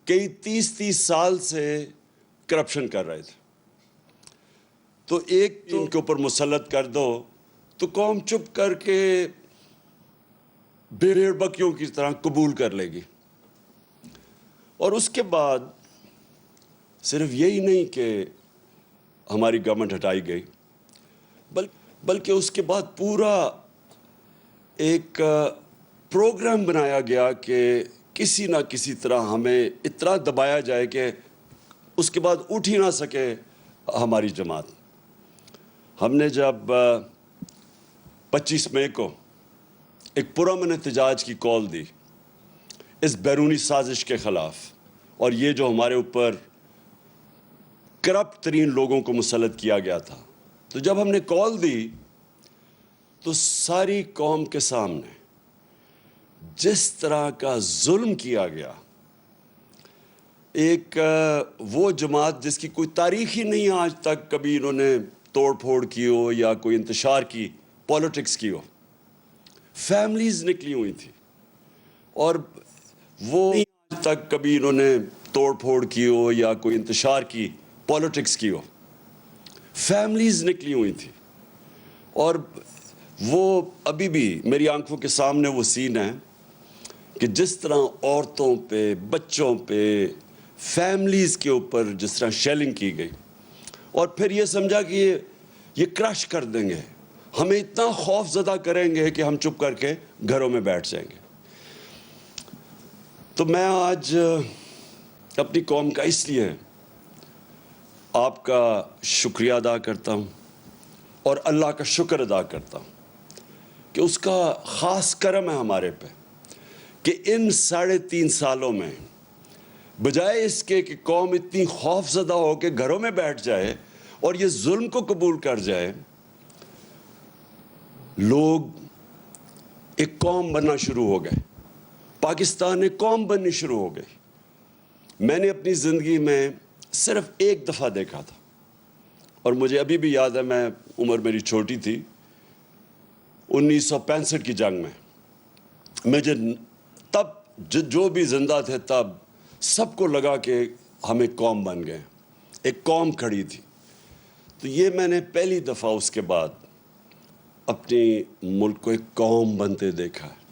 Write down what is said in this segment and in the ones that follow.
کئی 30 سال سے کرپشن کر رہے تھے. تو ایک ان کے اوپر مسلط کر دو تو قوم چپ کر کے بھیڑ بکریوں کی طرح قبول کر لے گی. اور اس کے بعد صرف یہی نہیں کہ ہماری گورنمنٹ ہٹائی گئی بلکہ اس کے بعد پورا ایک پروگرام بنایا گیا کہ کسی نہ کسی طرح ہمیں اتنا دبایا جائے کہ اس کے بعد اٹھ ہی نہ سکے ہماری جماعت. ہم نے جب 25 مئی کو ایک پرامن احتجاج کی کال دی اس بیرونی سازش کے خلاف، اور یہ جو ہمارے اوپر کرپٹ ترین لوگوں کو مسلط کیا گیا تھا، تو جب ہم نے کال دی تو ساری قوم کے سامنے جس طرح کا ظلم کیا گیا، ایک وہ جماعت جس کی کوئی تاریخ ہی نہیں آج تک کبھی انہوں نے توڑ پھوڑ کی ہو یا کوئی انتشار کی، پالیٹکس کی ہو، فیملیز نکلی ہوئی تھی، اور وہ آج تک کبھی انہوں نے توڑ پھوڑ کی ہو یا کوئی انتشار کی، پالیٹکس کی ہو، فیملیز نکلی ہوئی تھی. اور وہ ابھی بھی میری آنکھوں کے سامنے وہ سین ہے کہ جس طرح عورتوں پہ، بچوں پہ، فیملیز کے اوپر جس طرح شیلنگ کی گئی، اور پھر یہ سمجھا کہ یہ کرش کر دیں گے، ہمیں اتنا خوف زدہ کریں گے کہ ہم چپ کر کے گھروں میں بیٹھ جائیں گے. تو میں آج اپنی قوم کا اس لیے آپ کا شکریہ ادا کرتا ہوں اور اللہ کا شکر ادا کرتا ہوں کہ اس کا خاص کرم ہے ہمارے پہ کہ ان 3.5 سالوں میں بجائے اس کے کہ قوم اتنی خوف زدہ ہو کے گھروں میں بیٹھ جائے اور یہ ظلم کو قبول کر جائے، لوگ ایک قوم بننا شروع ہو گئے. پاکستان ایک قوم بننی شروع ہو گئی. میں نے اپنی زندگی میں صرف ایک دفعہ دیکھا تھا، اور مجھے ابھی بھی یاد ہے، میں عمر میری چھوٹی تھی، 1965 کی جنگ میں مجھے تب جو بھی زندہ تھے تب سب کو لگا کہ ہم ایک قوم بن گئے، ایک قوم کھڑی تھی. تو یہ میں نے پہلی دفعہ اس کے بعد اپنی ملک کو ایک قوم بنتے دیکھا ہے.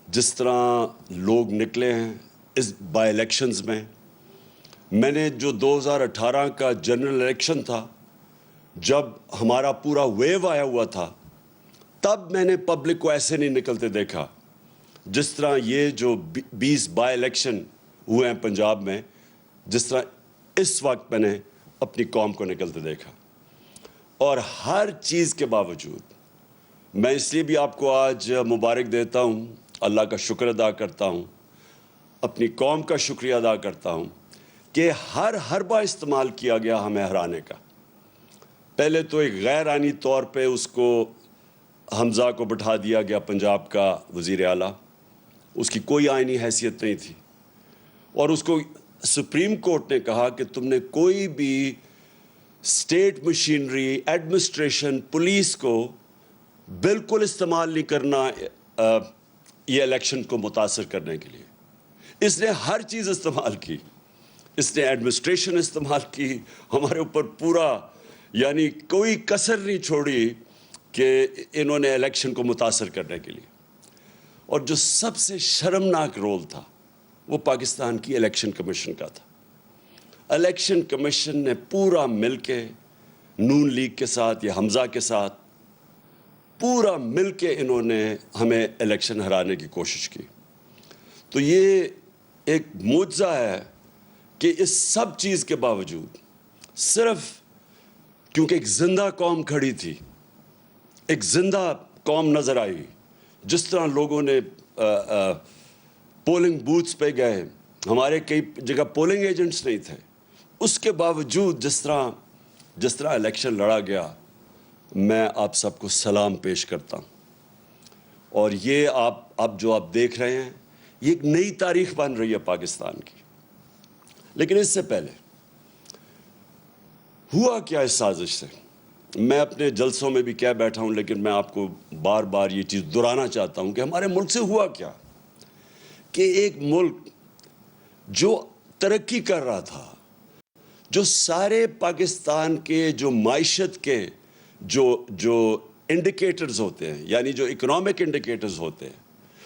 جس طرح لوگ نکلے ہیں اس بائی الیکشنز میں نے جو 2018 کا جنرل الیکشن تھا، جب ہمارا پورا ویو آیا ہوا تھا، تب میں نے پبلک کو ایسے نہیں نکلتے دیکھا جس طرح یہ جو 20 بائی الیکشن ہوئے ہیں پنجاب میں، جس طرح اس وقت میں نے اپنی قوم کو نکلتے دیکھا. اور ہر چیز کے باوجود میں اس لیے بھی آپ کو آج مبارک دیتا ہوں، اللہ کا شکر ادا کرتا ہوں، اپنی قوم کا شکریہ ادا کرتا ہوں کہ ہر حربہ استعمال کیا گیا ہمیں ہرانے کا. پہلے تو ایک غیر آئینی طور پہ اس کو حمزہ کو بٹھا دیا گیا پنجاب کا وزیر اعلیٰ، اس کی کوئی آئینی حیثیت نہیں تھی، اور اس کو سپریم کورٹ نے کہا کہ تم نے کوئی بھی اسٹیٹ مشینری، ایڈمنسٹریشن، پولیس کو بالکل استعمال نہیں کرنا یہ الیکشن کو متاثر کرنے کے لیے. اس نے ہر چیز استعمال کی، اس نے ایڈمنسٹریشن استعمال کی، ہمارے اوپر پورا، یعنی کوئی کسر نہیں چھوڑی کہ انہوں نے الیکشن کو متاثر کرنے کے لیے. اور جو سب سے شرمناک رول تھا وہ پاکستان کی الیکشن کمیشن کا تھا. الیکشن کمیشن نے پورا مل کے نون لیگ کے ساتھ یا حمزہ کے ساتھ پورا مل کے انہوں نے ہمیں الیکشن ہرانے کی کوشش کی. تو یہ ایک معجزہ ہے کہ اس سب چیز کے باوجود صرف کیونکہ ایک زندہ قوم کھڑی تھی، ایک زندہ قوم نظر آئی، جس طرح لوگوں نے پولنگ بوتھس پہ گئے، ہمارے کئی جگہ پولنگ ایجنٹس نہیں تھے، اس کے باوجود جس طرح الیکشن لڑا گیا، میں آپ سب کو سلام پیش کرتا ہوں. اور یہ اب جو آپ دیکھ رہے ہیں، یہ ایک نئی تاریخ بن رہی ہے پاکستان کی. لیکن اس سے پہلے ہوا کیا اس سازش سے؟ میں اپنے جلسوں میں بھی کہہ بیٹھا ہوں، لیکن میں آپ کو بار بار یہ چیز دہرانا چاہتا ہوں کہ ہمارے ملک سے ہوا کیا کہ ایک ملک جو ترقی کر رہا تھا, جو سارے پاکستان کے جو معیشت کے جو انڈیکیٹرز ہوتے ہیں, یعنی جو اکنامک انڈیکیٹرز ہوتے ہیں,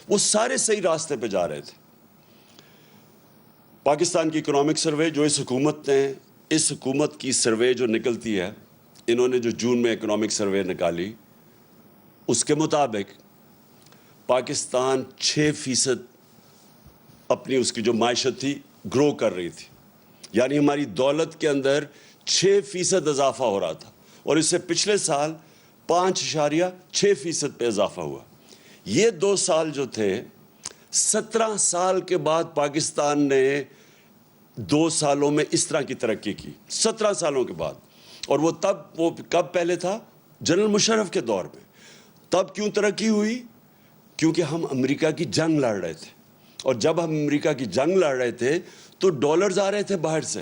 وہ سارے صحیح راستے پہ جا رہے تھے. پاکستان کی اکنامک سروے جو اس حکومت کی سروے جو نکلتی ہے, انہوں نے جو جون میں اکنامک سروے نکالی, اس کے مطابق پاکستان 6% اپنی اس کی جو معیشت تھی گرو کر رہی تھی, یعنی ہماری دولت کے اندر 6% اضافہ ہو رہا تھا, اور اس سے پچھلے سال 5.6% پہ اضافہ ہوا. یہ 2 سال جو تھے, 17 سال کے بعد پاکستان نے 2 سالوں میں اس طرح کی ترقی کی, 17 سالوں کے بعد. اور وہ کب پہلے تھا؟ جنرل مشرف کے دور میں. تب کیوں ترقی ہوئی؟ کیونکہ ہم امریکہ کی جنگ لڑ رہے تھے, اور جب ہم امریکہ کی جنگ لڑ رہے تھے تو ڈالرز آ رہے تھے باہر سے,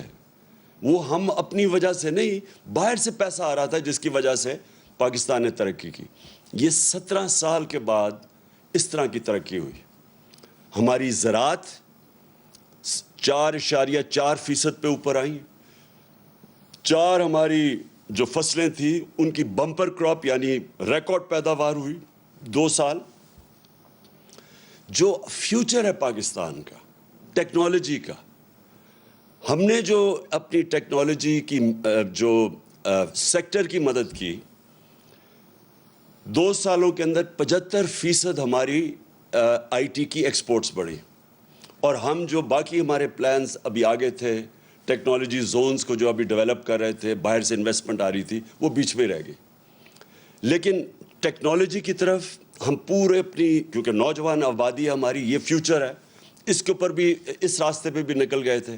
وہ ہم اپنی وجہ سے نہیں, باہر سے پیسہ آ رہا تھا جس کی وجہ سے پاکستان نے ترقی کی. یہ 17 سال کے بعد اس طرح کی ترقی ہوئی. ہماری زراعت 4.4% پہ اوپر آئیں. 4 ہماری جو فصلیں تھیں ان کی بمپر کراپ یعنی ریکارڈ پیداوار ہوئی 2 سال. جو فیوچر ہے پاکستان کا, ٹیکنالوجی کا, ہم نے جو اپنی ٹیکنالوجی کی جو سیکٹر کی مدد کی, 2 سالوں کے اندر 75% ہماری آئی ٹی کی ایکسپورٹس بڑھی. اور ہم جو باقی ہمارے پلانز ابھی آگے تھے, ٹیکنالوجی زونز کو جو ابھی ڈیولپ کر رہے تھے, باہر سے انویسٹمنٹ آ رہی تھی, وہ بیچ میں رہ گئی. لیکن ٹیکنالوجی کی طرف ہم پورے اپنی, کیونکہ نوجوان آبادی ہماری, یہ فیوچر ہے, اس کے اوپر بھی, اس راستے پہ بھی نکل گئے تھے.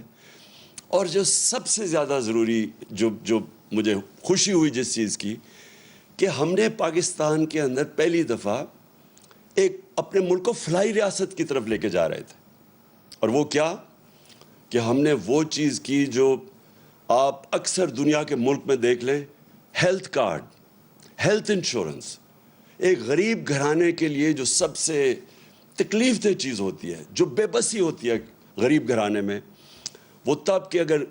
اور جو سب سے زیادہ ضروری جو مجھے خوشی ہوئی جس چیز کی, کہ ہم نے پاکستان کے اندر پہلی دفعہ ایک اپنے ملک کو فلاحی ریاست کی طرف لے کے جا رہے تھے. اور وہ کیا کہ ہم نے وہ چیز کی جو آپ اکثر دنیا کے ملک میں دیکھ لیں, ہیلتھ کارڈ, ہیلتھ انشورنس. ایک غریب گھرانے کے لیے جو سب سے تکلیف دہ چیز ہوتی ہے, جو بے بسی ہوتی ہے غریب گھرانے میں, وہ تب کہ اگر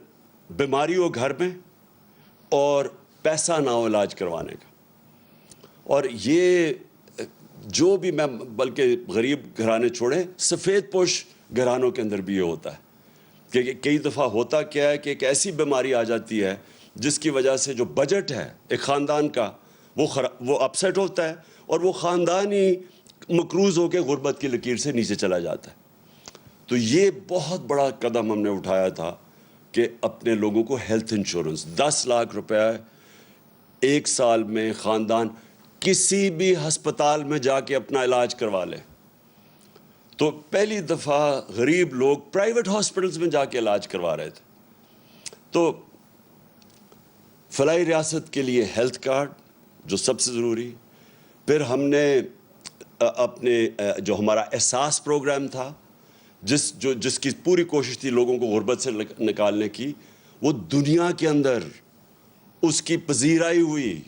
بیماری ہو گھر میں اور پیسہ نہ ہو علاج کروانے کا. اور یہ جو بھی, میں بلکہ غریب گھرانے چھوڑیں, سفید پوش گھرانوں کے اندر بھی یہ ہوتا ہے کہ کئی دفعہ ہوتا کیا ہے کہ ایک ایسی بیماری آ جاتی ہے جس کی وجہ سے جو بجٹ ہے ایک خاندان کا وہ اپسیٹ ہوتا ہے, اور وہ خاندان ہی مقروض ہو کے غربت کی لکیر سے نیچے چلا جاتا ہے. تو یہ بہت بڑا قدم ہم نے اٹھایا تھا کہ اپنے لوگوں کو ہیلتھ انشورنس 10 لاکھ روپے 1 سال میں خاندان کسی بھی ہسپتال میں جا کے اپنا علاج کروا لے. تو پہلی دفعہ غریب لوگ پرائیویٹ ہاسپٹلز میں جا کے علاج کروا رہے تھے. تو فلاحی ریاست کے لیے ہیلتھ کارڈ جو سب سے ضروری. پھر ہم نے اپنے جو ہمارا احساس پروگرام تھا, جس کی پوری کوشش تھی لوگوں کو غربت سے نکالنے کی, وہ دنیا کے اندر اس کی پذیرائی ہوئی.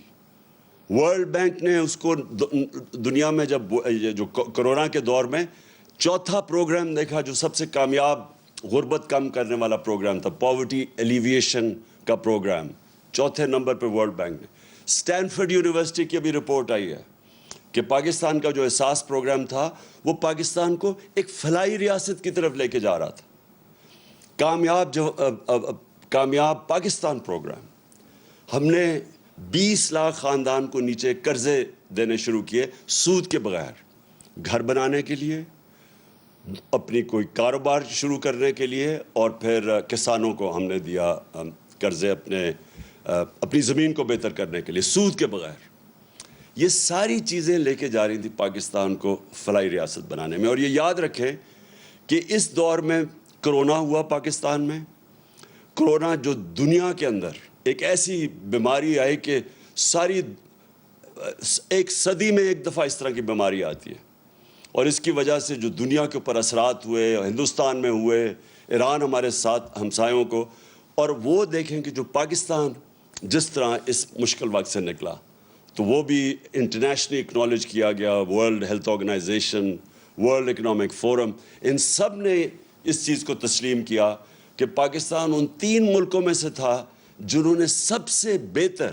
ورلڈ بینک نے اس کو دنیا میں جو کرونا کے دور میں 4تھا پروگرام دیکھا جو سب سے کامیاب غربت کم کرنے والا پروگرام تھا, پاورٹی ایلیویشن کا پروگرام, 4تھے نمبر پہ ورلڈ بینک نے. اسٹینفورڈ یونیورسٹی کی ابھی رپورٹ آئی ہے کہ پاکستان کا جو احساس پروگرام تھا وہ پاکستان کو ایک فلاحی ریاست کی طرف لے کے جا رہا تھا. کامیاب پاکستان پروگرام. ہم نے 20 لاکھ خاندان کو نیچے قرضے دینے شروع کیے سود کے بغیر, گھر بنانے کے لیے, اپنی کوئی کاروبار شروع کرنے کے لیے, اور پھر کسانوں کو ہم نے دیا قرضے اپنی زمین کو بہتر کرنے کے لیے سود کے بغیر. یہ ساری چیزیں لے کے جا رہی تھی پاکستان کو فلاحی ریاست بنانے میں. اور یہ یاد رکھیں کہ اس دور میں کرونا ہوا پاکستان میں. کرونا جو دنیا کے اندر ایک ایسی بیماری آئی کہ ساری ایک صدی میں ایک دفعہ اس طرح کی بیماری آتی ہے, اور اس کی وجہ سے جو دنیا کے اوپر اثرات ہوئے, ہندوستان میں ہوئے, ایران ہمارے ساتھ ہمسایوں کو. اور وہ دیکھیں کہ جو پاکستان جس طرح اس مشکل وقت سے نکلا, تو وہ بھی انٹرنیشنلی اکنالج کیا گیا. World Health Organization, World Economic Forum, ان سب نے اس چیز کو تسلیم کیا کہ پاکستان ان 3 ملکوں میں سے تھا جنہوں نے سب سے بہتر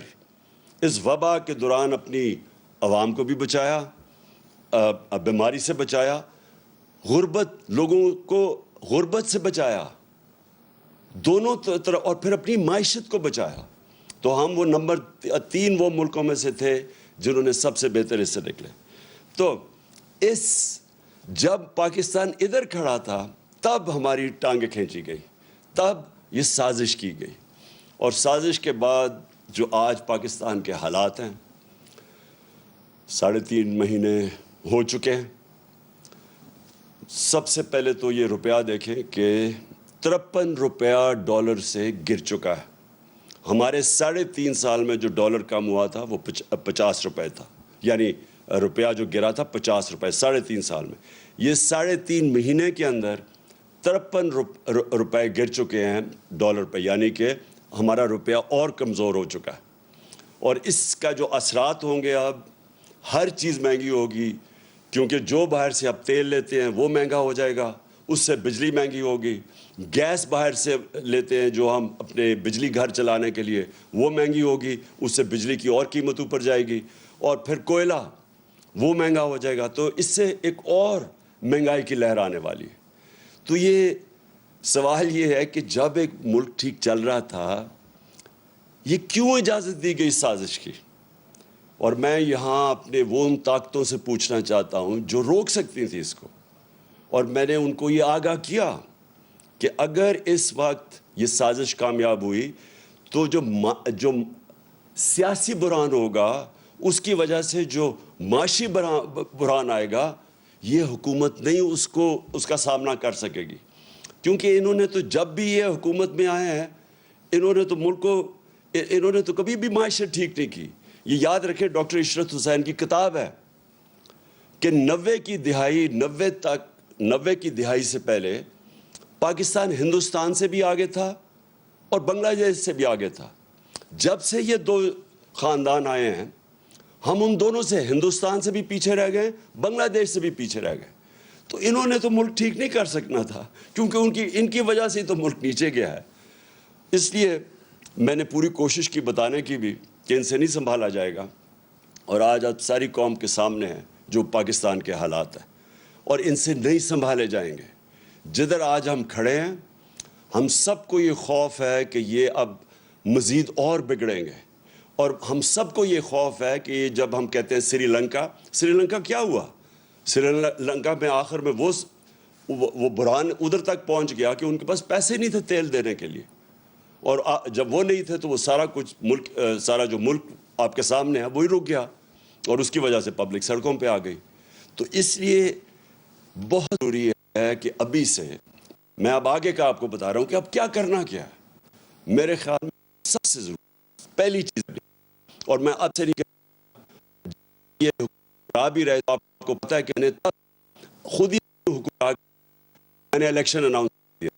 اس وبا کے دوران اپنی عوام کو بھی بچایا، بیماری سے بچایا، لوگوں کو غربت سے بچایا، دونوں طرف، اور پھر اپنی معیشت کو بچایا. تو ہم وہ نمبر 3 وہ ملکوں میں سے تھے جنہوں نے سب سے بہتر اس سے نکلے. تو جب پاکستان ادھر کھڑا تھا تب ہماری ٹانگیں کھینچی گئی، تب یہ سازش کی گئی. اور سازش کے بعد جو آج پاکستان کے حالات ہیں، 3.5 مہینے ہو چکے ہیں. سب سے پہلے تو یہ روپیہ دیکھیں کہ 53 روپیہ ڈالر سے گر چکا ہے. ہمارے 3.5 سال میں جو ڈالر کم ہوا تھا وہ 50 روپے تھا، یعنی روپیہ جو گرا تھا 50 روپے 3.5 سال میں. یہ 3.5 مہینے کے اندر 53 روپے گر چکے ہیں ڈالر پہ، یعنی کہ ہمارا روپیہ اور کمزور ہو چکا ہے. اور اس کا جو اثرات ہوں گے، اب ہر چیز مہنگی ہوگی، کیونکہ جو باہر سے اب تیل لیتے ہیں وہ مہنگا ہو جائے گا، اس سے بجلی مہنگی ہوگی. گیس باہر سے لیتے ہیں جو ہم اپنے بجلی گھر چلانے کے لیے، وہ مہنگی ہوگی، اس سے بجلی کی اور قیمت اوپر جائے گی. اور پھر کوئلہ وہ مہنگا ہو جائے گا، تو اس سے ایک اور مہنگائی کی لہر آنے والی ہے. تو یہ سوال یہ ہے کہ جب ایک ملک ٹھیک چل رہا تھا، یہ کیوں اجازت دی گئی سازش کی؟ اور میں یہاں اپنے وہ ان طاقتوں سے پوچھنا چاہتا ہوں جو روک سکتی تھی اس کو، اور میں نے ان کو یہ آگاہ کیا کہ اگر اس وقت یہ سازش کامیاب ہوئی تو جو سیاسی بحران ہوگا، اس کی وجہ سے جو معاشی بحران آئے گا، یہ حکومت نہیں اس کا سامنا کر سکے گی. کیونکہ انہوں نے تو جب بھی یہ حکومت میں آئے ہیں، انہوں نے تو کبھی بھی معیشت ٹھیک نہیں کی. یہ یاد رکھیں، ڈاکٹر عشرت حسین کی کتاب ہے کہ 90 کی دہائی سے پہلے پاکستان ہندوستان سے بھی آگے تھا اور بنگلہ دیش سے بھی آگے تھا. جب سے یہ 2 خاندان آئے ہیں، ہم ان دونوں سے، ہندوستان سے بھی پیچھے رہ گئے، بنگلہ دیش سے بھی پیچھے رہ گئے. تو انہوں نے تو ملک ٹھیک نہیں کر سکنا تھا، کیونکہ ان کی وجہ سے تو ملک نیچے گیا ہے. اس لیے میں نے پوری کوشش کی بتانے کی بھی کہ ان سے نہیں سنبھالا جائے گا. اور آج اب ساری قوم کے سامنے ہے جو پاکستان کے حالات ہیں، اور ان سے نہیں سنبھالے جائیں گے. جدھر آج ہم کھڑے ہیں، ہم سب کو یہ خوف ہے کہ یہ اب مزید اور بگڑیں گے. اور ہم سب کو یہ خوف ہے کہ جب ہم کہتے ہیں سری لنکا کیا ہوا؟ سری لنکا میں آخر میں وہ بحران ادھر تک پہنچ گیا کہ ان کے پاس پیسے نہیں تھے تیل دینے کے لیے. اور جب وہ نہیں تھے تو وہ سارا جو ملک آپ کے سامنے ہے وہی رک گیا، اور اس کی وجہ سے پبلک سڑکوں پہ آ گئی. تو اس لیے بہت ضروری ہے کہ ابھی سے، میں اب آگے کا آپ کو بتا رہا ہوں کہ اب کیا کرنا کیا ہے. میرے خیال میں سب سے ضروری پہلی چیز، اور میں اب سے نہیں کہ یہ حکومت بھی رہے، تو آپ کو پتہ ہے کہ خود ہی حکومت میں نے الیکشن اناؤنس کیا.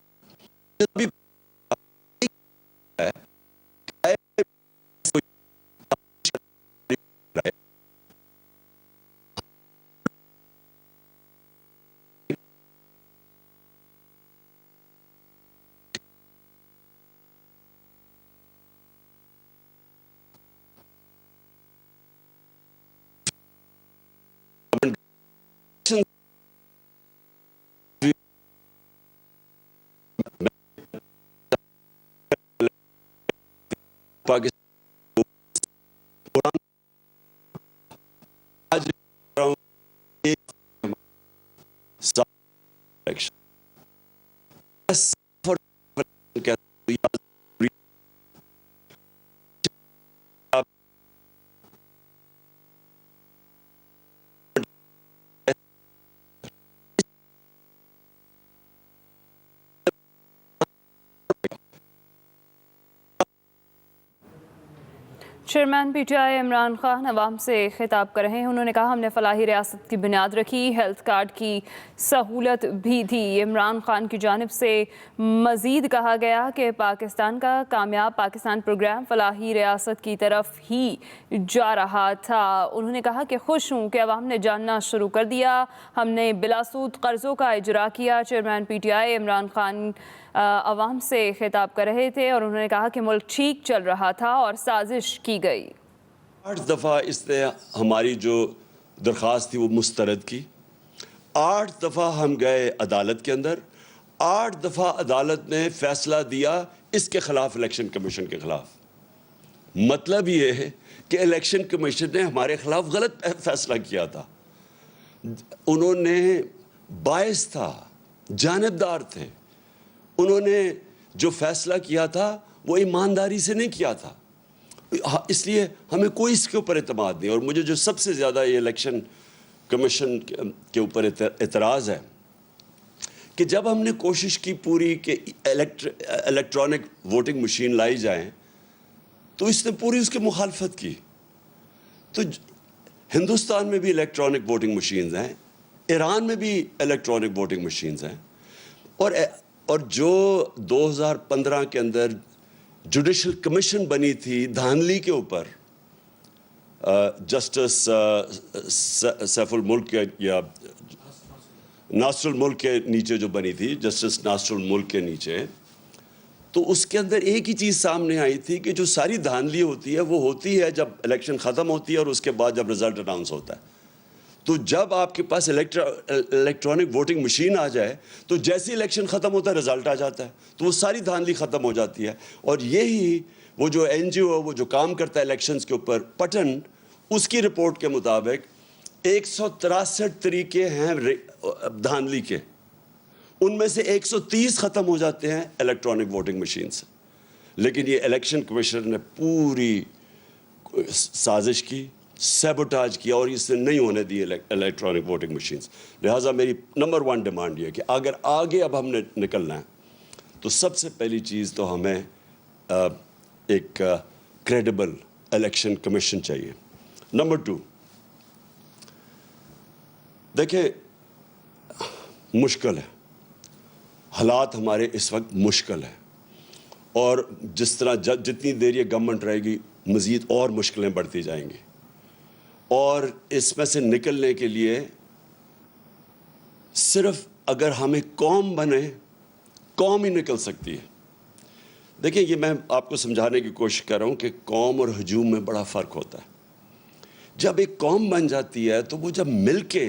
Chairman P T I Imran Khan عوام سے خطاب کر رہے ہیں. انہوں نے کہا ہم نے فلاحی ریاست کی بنیاد رکھی، ہیلتھ کارڈ کی سہولت بھی دی. عمران خان کی جانب سے مزید کہا گیا کہ پاکستان کا کامیاب پاکستان پروگرام فلاحی ریاست کی طرف ہی جا رہا تھا. انہوں نے کہا کہ خوش ہوں کہ عوام نے جاننا شروع کر دیا، ہم نے بلا سود قرضوں کا اجرا کیا. Chairman P T I Imran Khan عوام سے خطاب کر رہے تھے اور انہوں نے کہا کہ ملک ٹھیک چل رہا تھا اور سازش کی گئی. 8 دفعہ اس نے ہماری جو درخواست تھی وہ مسترد کی. 8 دفعہ ہم گئے عدالت کے اندر. 8 دفعہ عدالت نے فیصلہ دیا اس کے خلاف، الیکشن کمیشن کے خلاف. مطلب یہ ہے کہ الیکشن کمیشن نے ہمارے خلاف غلط فیصلہ کیا تھا. انہوں نے باعث تھا، جانبدار تھے. انہوں نے جو فیصلہ کیا تھا وہ ایمانداری سے نہیں کیا تھا، اس لیے ہمیں کوئی اس کے اوپر اعتماد نہیں. اور مجھے جو سب سے زیادہ یہ الیکشن کمیشن کے اوپر اعتراض ہے کہ جب ہم نے کوشش کی پوری کہ الیکٹرانک ووٹنگ مشین لائی جائیں تو اس نے پوری اس کی مخالفت کی. تو ہندوستان میں بھی الیکٹرانک ووٹنگ مشینز ہیں، ایران میں بھی الیکٹرانک ووٹنگ مشینز ہیں، اور جو 2015 کے اندر جوڈیشل کمیشن بنی تھی دھاندلی کے اوپر، جسٹس سیف الملک یا ناصر الملک کے نیچے جو بنی تھی، جسٹس ناصر الملک کے نیچے، تو اس کے اندر ایک ہی چیز سامنے آئی تھی کہ جو ساری دھاندلی ہوتی ہے وہ ہوتی ہے جب الیکشن ختم ہوتی ہے اور اس کے بعد جب رزلٹ اناؤنس ہوتا ہے. تو جب آپ کے پاس الیکٹرانک ووٹنگ مشین آ جائے تو جیسے الیکشن ختم ہوتا ہے رزلٹ آ جاتا ہے، تو وہ ساری دھاندلی ختم ہو جاتی ہے. اور یہی وہ جو این جی او وہ جو کام کرتا ہے الیکشنز کے اوپر، پٹن، اس کی رپورٹ کے مطابق 163 طریقے ہیں دھاندلی کے، ان میں سے 130 ختم ہو جاتے ہیں الیکٹرانک ووٹنگ مشین سے. لیکن یہ الیکشن کمیشن نے پوری سازش کی، سیبوٹاج کیا اور اس نے نہیں ہونے دی الیکٹرانک ووٹنگ مشینز. لہٰذا میری نمبر 1 ڈیمانڈ یہ ہے کہ اگر آگے اب ہم نے نکلنا ہے تو سب سے پہلی چیز تو ہمیں ایک کریڈیبل الیکشن کمیشن چاہیے. نمبر 2، دیکھیں مشکل ہے، حالات ہمارے اس وقت مشکل ہیں، اور جس طرح جتنی دیر یہ گورنمنٹ رہے گی مزید اور مشکلیں بڑھتی جائیں گی. اور اس میں سے نکلنے کے لیے صرف اگر ہمیں قوم بنے، قوم ہی نکل سکتی ہے. دیکھیں یہ میں آپ کو سمجھانے کی کوشش کر رہا ہوں کہ قوم اور ہجوم میں بڑا فرق ہوتا ہے. جب ایک قوم بن جاتی ہے تو وہ جب مل کے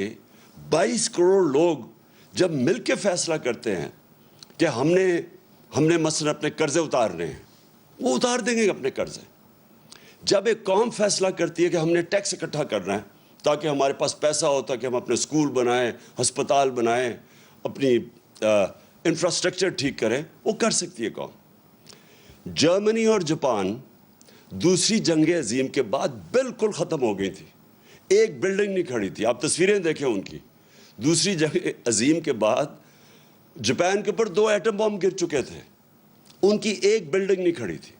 22 کروڑ لوگ جب مل کے فیصلہ کرتے ہیں کہ ہم نے مثلا اپنے قرضے اتارنے ہیں، وہ اتار دیں گے اپنے قرضے. جب ایک قوم فیصلہ کرتی ہے کہ ہم نے ٹیکس اکٹھا کرنا ہے تاکہ ہمارے پاس پیسہ ہو، تاکہ ہم اپنے اسکول بنائیں، ہسپتال بنائیں، اپنی انفراسٹرکچر ٹھیک کریں، وہ کر سکتی ہے قوم. جرمنی اور جاپان دوسری جنگ عظیم کے بعد بالکل ختم ہو گئی تھی، ایک بلڈنگ نہیں کھڑی تھی. آپ تصویریں دیکھیں ان کی. دوسری جنگ عظیم کے بعد جاپان کے اوپر 2 ایٹم بم گر چکے تھے، ان کی ایک بلڈنگ نہیں کھڑی تھی.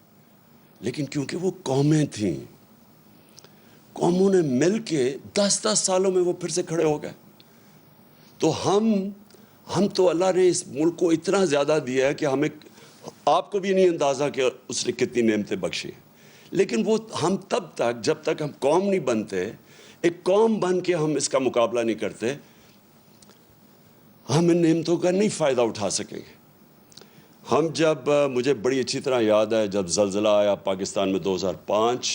لیکن کیونکہ وہ قومیں تھیں، قوموں نے مل کے 10 سالوں میں وہ پھر سے کھڑے ہو گئے. تو ہم تو اللہ نے اس ملک کو اتنا زیادہ دیا ہے کہ ہمیں، آپ کو بھی نہیں اندازہ کہ اس نے کتنی نعمتیں بخشی ہیں. لیکن وہ ہم تب تک، جب تک ہم قوم نہیں بنتے، ایک قوم بن کے ہم اس کا مقابلہ نہیں کرتے، ہم ان نعمتوں کا نہیں فائدہ اٹھا سکیں گے. ہم جب، مجھے بڑی اچھی طرح یاد ہے جب زلزلہ آیا پاکستان میں 2005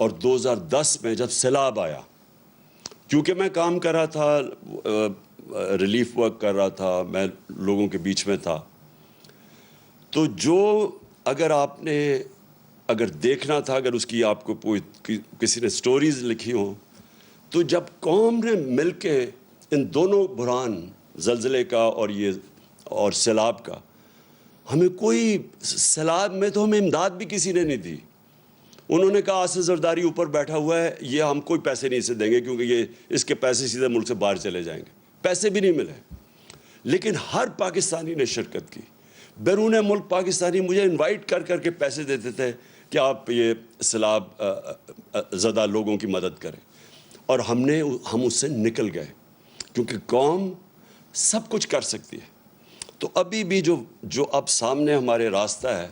اور 2010 میں جب سیلاب آیا، کیونکہ میں کام کر رہا تھا، ریلیف ورک کر رہا تھا، میں لوگوں کے بیچ میں تھا. تو جو اگر دیکھنا تھا، اگر اس کی آپ کو کسی نے سٹوریز لکھی ہوں، تو جب قوم نے مل کے ان دونوں بحران، زلزلے کا اور سیلاب کا، ہمیں کوئی، سیلاب میں تو ہمیں امداد بھی کسی نے نہیں دی. انہوں نے کہا آصف زرداری اوپر بیٹھا ہوا ہے، یہ ہم کوئی پیسے نہیں سے دیں گے کیونکہ یہ اس کے پیسے سیدھے ملک سے باہر چلے جائیں گے. پیسے بھی نہیں ملے. لیکن ہر پاکستانی نے شرکت کی. بیرون ملک پاکستانی مجھے انوائٹ کر کے پیسے دیتے تھے کہ آپ یہ سیلاب زدہ لوگوں کی مدد کریں، اور ہم اس سے نکل گئے، کیونکہ قوم سب کچھ کر سکتی ہے۔ تو ابھی بھی جو اب سامنے ہمارے راستہ ہے،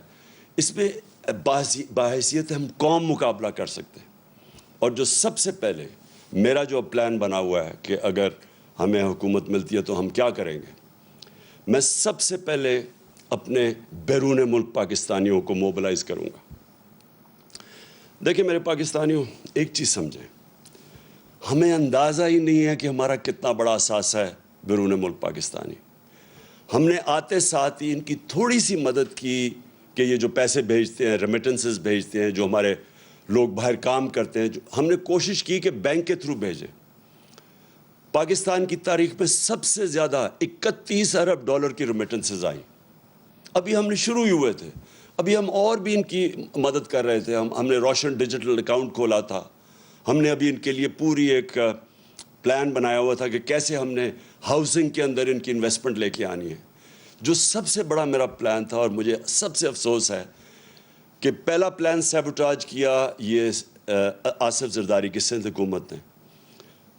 اس میں باحیثیت ہم قوم مقابلہ کر سکتے ہیں۔ اور جو سب سے پہلے میرا جو پلان بنا ہوا ہے کہ اگر ہمیں حکومت ملتی ہے تو ہم کیا کریں گے، میں سب سے پہلے اپنے بیرون ملک پاکستانیوں کو موبلائز کروں گا۔ دیکھیں میرے پاکستانیوں، ایک چیز سمجھیں، ہمیں اندازہ ہی نہیں ہے کہ ہمارا کتنا بڑا اثاثہ ہے بیرون ملک پاکستانی۔ ہم نے آتے ساتھ ہی ان کی تھوڑی سی مدد کی کہ یہ جو پیسے بھیجتے ہیں، ریمیٹنسز بھیجتے ہیں، جو ہمارے لوگ باہر کام کرتے ہیں، ہم نے کوشش کی کہ بینک کے تھرو بھیجیں۔ پاکستان کی تاریخ میں سب سے زیادہ 31 ارب ڈالر کی ریمیٹنسز آئی۔ ابھی ہم نے شروع ہی ہوئے تھے، ابھی ہم اور بھی ان کی مدد کر رہے تھے۔ ہم نے روشن ڈیجیٹل اکاؤنٹ کھولا تھا، ہم نے ابھی ان کے لیے پوری ایک پلان بنایا ہوا تھا کہ کیسے ہم نے ہاؤسنگ کے اندر ان کی انویسٹمنٹ لے کے آنی ہے۔ جو سب سے بڑا میرا پلان تھا، اور مجھے سب سے افسوس ہے کہ پہلا پلان سیبوٹاج کیا یہ آصف زرداری کی سندھ حکومت نے۔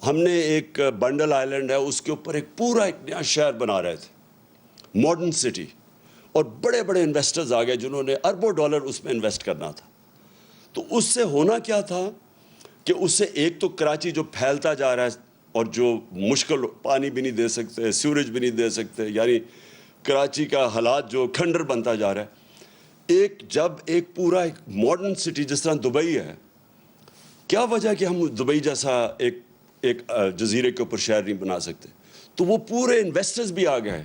ہم نے ایک بنڈل آئلینڈ ہے، اس کے اوپر ایک پورا ایک نیا شہر بنا رہے تھے، ماڈرن سٹی، اور بڑے بڑے انویسٹرز آ گئے جنہوں نے اربوں ڈالر اس میں انویسٹ کرنا تھا۔ تو اس سے ہونا کیا تھا کہ اس سے ایک تو کراچی جو پھیلتا جا رہا ہے اور جو مشکل، پانی بھی نہیں دے سکتے، سیوریج بھی نہیں دے سکتے، یعنی کراچی کا حالات جو کھنڈر بنتا جا رہا ہے، جب ایک پورا ایک ماڈرن سٹی جس طرح دبئی ہے، کیا وجہ کہ ہم دبئی جیسا ایک جزیرے کے اوپر شہر نہیں بنا سکتے؟ تو وہ پورے انویسٹرز بھی آ گئے۔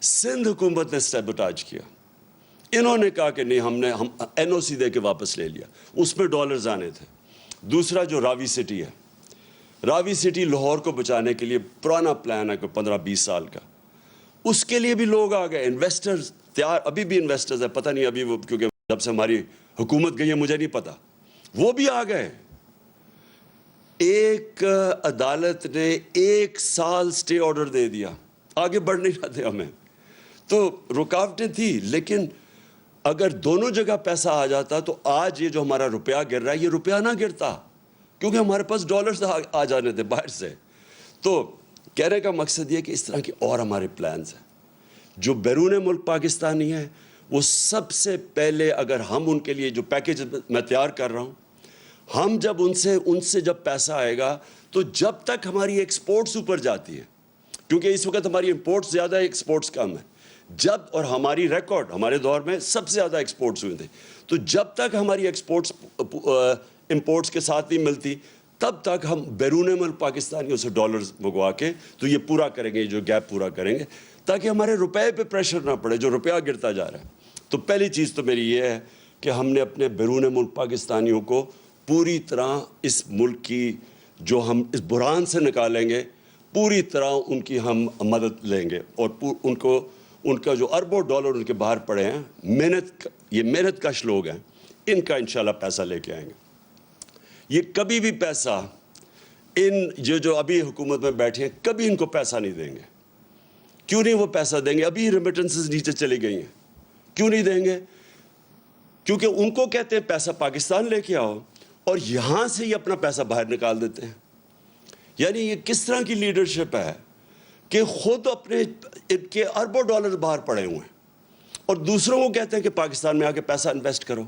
سندھ حکومت نے سیبوٹاج کیا، انہوں نے کہا کہ نہیں، ہم این او سی دے کے واپس لے لیا، اس میں ڈالرز آنے تھے۔ دوسرا جو راوی سٹی ہے، راوی سٹی لاہور کو بچانے کے لیے پرانا پلان ہے کہ 15-20 سال کا، اس کے لیے بھی لوگ آ گئے، انویسٹرز تیار، ابھی بھی انویسٹرز ہیں، پتہ نہیں ابھی وہ، کیونکہ جب سے ہماری حکومت گئی ہے مجھے نہیں پتہ، وہ بھی آ گئے۔ ایک عدالت نے 1 سال سٹے آرڈر دے دیا، آگے بڑھ نہیں رہتے ہمیں، تو رکاوٹیں تھی، لیکن اگر دونوں جگہ پیسہ آ جاتا تو آج یہ جو ہمارا روپیہ گر رہا ہے، یہ روپیہ نہ گرتا، کیونکہ ہمارے پاس ڈالرز آ جانے تھے باہر سے۔ تو کہنے کا مقصد یہ کہ اس طرح کے اور ہمارے پلانز ہیں۔ جو بیرون ملک پاکستانی ہیں، وہ سب سے پہلے، اگر ہم ان کے لیے جو پیکیج میں تیار کر رہا ہوں، ہم جب ان سے جب پیسہ آئے گا، تو جب تک ہماری ایکسپورٹس اوپر جاتی ہے، کیونکہ اس وقت ہماری امپورٹس زیادہ ہے، ایکسپورٹس کم ہے، اور ہماری ریکارڈ ہمارے دور میں سب سے زیادہ ایکسپورٹس ہوئے تھے، تو جب تک ہماری ایکسپورٹس امپورٹس کے ساتھ نہیں ملتی، تب تک ہم بیرون ملک پاکستانیوں سے ڈالرز منگوا کے تو یہ پورا کریں گے، جو گیپ پورا کریں گے، تاکہ ہمارے روپے پہ پریشر نہ پڑے، جو روپیہ گرتا جا رہا ہے۔ تو پہلی چیز تو میری یہ ہے کہ ہم نے اپنے بیرون ملک پاکستانیوں کو پوری طرح اس ملک کی، جو ہم اس بحران سے نکالیں گے، پوری طرح ان کی ہم مدد لیں گے، اور ان کا جو اربوں ڈالر ان کے باہر پڑے ہیں، یہ محنت کش لوگ ہیں، ان کا انشاءاللہ پیسہ لے کے آئیں گے۔ یہ کبھی بھی پیسہ جو ابھی حکومت میں بیٹھے ہیں، کبھی ان کو پیسہ نہیں دیں گے۔ کیوں نہیں وہ پیسہ دیں گے؟ ابھی ریمیٹنسز نیچے چلی گئی ہیں، کیوں نہیں دیں گے؟ کیونکہ ان کو کہتے ہیں پیسہ پاکستان لے کے آؤ، اور یہاں سے یہ اپنا پیسہ باہر نکال دیتے ہیں۔ یعنی یہ کس طرح کی لیڈرشپ ہے کہ خود اپنے ان کے اربوں ڈالر باہر پڑے ہوئے ہیں، اور دوسروں کو کہتے ہیں کہ پاکستان میں آ کے پیسہ انویسٹ کرو۔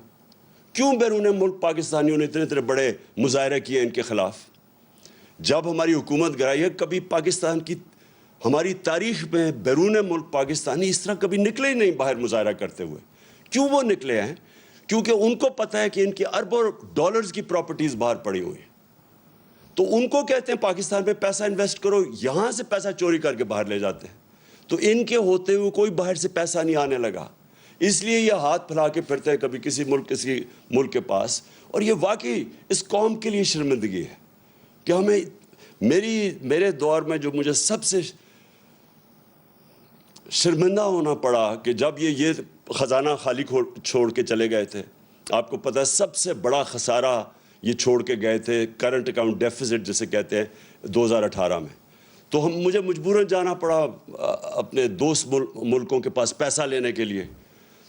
کیوں بیرون ملک پاکستانیوں نے اتنے بڑے مظاہرے کیے ان کے خلاف؟ جب ہماری حکومت گرائی ہے، کبھی پاکستان کی، ہماری تاریخ میں بیرون ملک پاکستانی اس طرح کبھی نکلے ہی نہیں باہر مظاہرہ کرتے ہوئے۔ کیوں وہ نکلے ہیں؟ کیونکہ ان کو پتہ ہے کہ ان کی اربوں ڈالرز کی پراپرٹیز باہر پڑی ہوئی ہیں، تو ان کو کہتے ہیں پاکستان میں پیسہ انویسٹ کرو، یہاں سے پیسہ چوری کر کے باہر لے جاتے ہیں۔ تو ان کے ہوتے ہوئے کوئی باہر سے پیسہ نہیں آنے لگا، اس لیے یہ ہاتھ پھیلا کے پھرتے ہیں کبھی کسی ملک کے پاس، اور یہ واقعی اس قوم کے لیے شرمندگی ہے کہ ہمیں، میرے دور میں جو مجھے سب سے شرمندہ ہونا پڑا کہ جب یہ خزانہ خالی چھوڑ کے چلے گئے تھے۔ آپ کو پتہ ہے سب سے بڑا خسارہ یہ چھوڑ کے گئے تھے، کرنٹ اکاؤنٹ ڈیفیسٹ جسے کہتے ہیں، 2018 میں۔ تو مجھے مجبوراً جانا پڑا اپنے دوست ملکوں کے پاس پیسہ لینے کے لیے،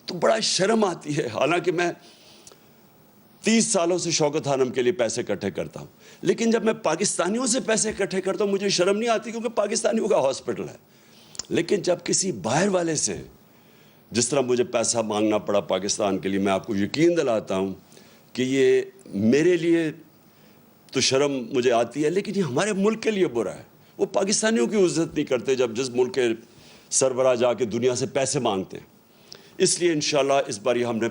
تو بڑا شرم آتی ہے۔ حالانکہ 30 سالوں سے شوکت خانم کے لیے پیسے اکٹھے کرتا ہوں، لیکن جب میں پاکستانیوں سے پیسے اکٹھے کرتا ہوں مجھے شرم نہیں آتی، کیونکہ پاکستانیوں کا ہاسپٹل ہے. لیکن جب کسی باہر والے سے جس طرح مجھے پیسہ مانگنا پڑا پاکستان کے لیے، میں آپ کو یقین دلاتا ہوں کہ یہ میرے لیے تو شرم مجھے آتی ہے، لیکن یہ ہمارے ملک کے لیے برا ہے. وہ پاکستانیوں کی عزت نہیں کرتے جس ملک کے سربراہ جا کے دنیا سے پیسے مانگتے ہیں. اس لیے انشاءاللہ اس بار ہم نے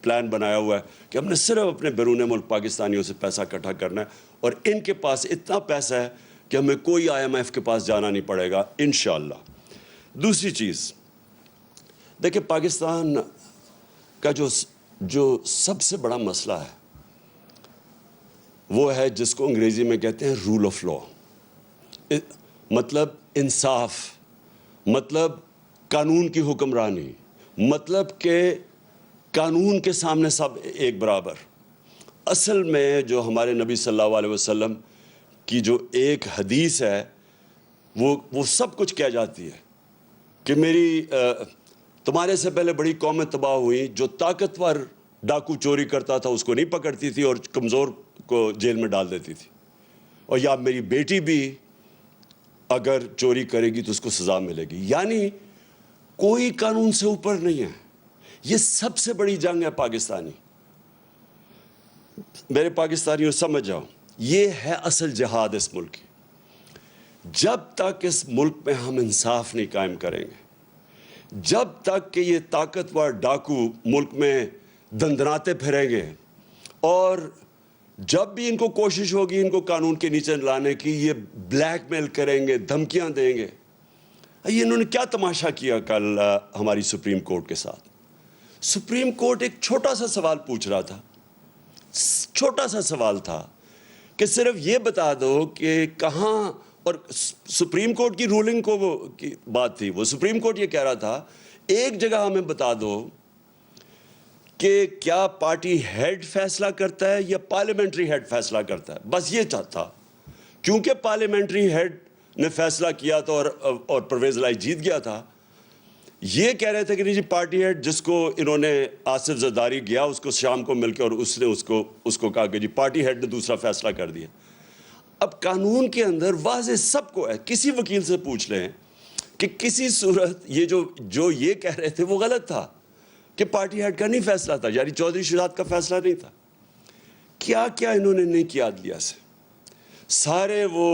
پلان بنایا ہوا ہے کہ ہم نے صرف اپنے بیرون ملک پاکستانیوں سے پیسہ اکٹھا کرنا ہے، اور ان کے پاس اتنا پیسہ ہے کہ ہمیں کوئی IMF کے پاس جانا نہیں پڑے گا انشاءاللہ. دوسری چیز دیکھیں، پاکستان کا جو سب سے بڑا مسئلہ ہے وہ ہے جس کو انگریزی میں کہتے ہیں رول آف لا، مطلب انصاف، مطلب قانون کی حکمرانی، مطلب کہ قانون کے سامنے سب ایک برابر. اصل میں جو ہمارے نبی صلی اللہ علیہ وسلم کی جو ایک حدیث ہے وہ سب کچھ کہہ جاتی ہے کہ تمہارے سے پہلے بڑی قومیں تباہ ہوئیں، جو طاقتور ڈاکو چوری کرتا تھا اس کو نہیں پکڑتی تھی اور کمزور کو جیل میں ڈال دیتی تھی، اور یا میری بیٹی بھی اگر چوری کرے گی تو اس کو سزا ملے گی. یعنی کوئی قانون سے اوپر نہیں ہے. یہ سب سے بڑی جنگ ہے پاکستانی. میرے پاکستانیوں سمجھ جاؤ، یہ ہے اصل جہاد اس ملک کی. جب تک اس ملک میں ہم انصاف نہیں قائم کریں گے، جب تک کہ یہ طاقتور ڈاکو ملک میں دندناتے پھریں گے، اور جب بھی ان کو کوشش ہوگی ان کو قانون کے نیچے لانے کی، یہ بلیک میل کریں گے، دھمکیاں دیں گے. یہ انہوں نے کیا تماشا کیا کل ہماری سپریم کورٹ کے ساتھ. سپریم کورٹ ایک چھوٹا سا سوال پوچھ رہا تھا، چھوٹا سا سوال تھا کہ صرف یہ بتا دو کہ کہاں، اور سپریم کورٹ کی رولنگ کی بات تھی، وہ سپریم کورٹ یہ کہہ رہا تھا ایک جگہ ہمیں بتا دو کہ کیا پارٹی ہیڈ فیصلہ کرتا ہے یا پارلیمنٹری ہیڈ فیصلہ کرتا ہے. بس یہ چاہتا، کیونکہ پارلیمنٹری ہیڈ نے فیصلہ کیا تھا اور پرویز الہی جیت گیا تھا. یہ کہہ رہے تھے کہ نہیں جی پارٹی ہیڈ جس کو انہوں نے آصف زرداری گیا اس کو شام کو مل کے، اور اس نے اس کو کہا کہ جی پارٹی ہیڈ نے دوسرا فیصلہ کر دیا. اب قانون کے اندر واضح سب کو ہے، کسی وکیل سے پوچھ لیں کہ کسی صورت یہ جو یہ کہہ رہے تھے وہ غلط تھا کہ پارٹی ہیڈ کا نہیں فیصلہ تھا، یعنی چودھری شہزاد کا فیصلہ نہیں تھا. کیا کیا انہوں نے نہیں کیا عدلیہ سے. سارے وہ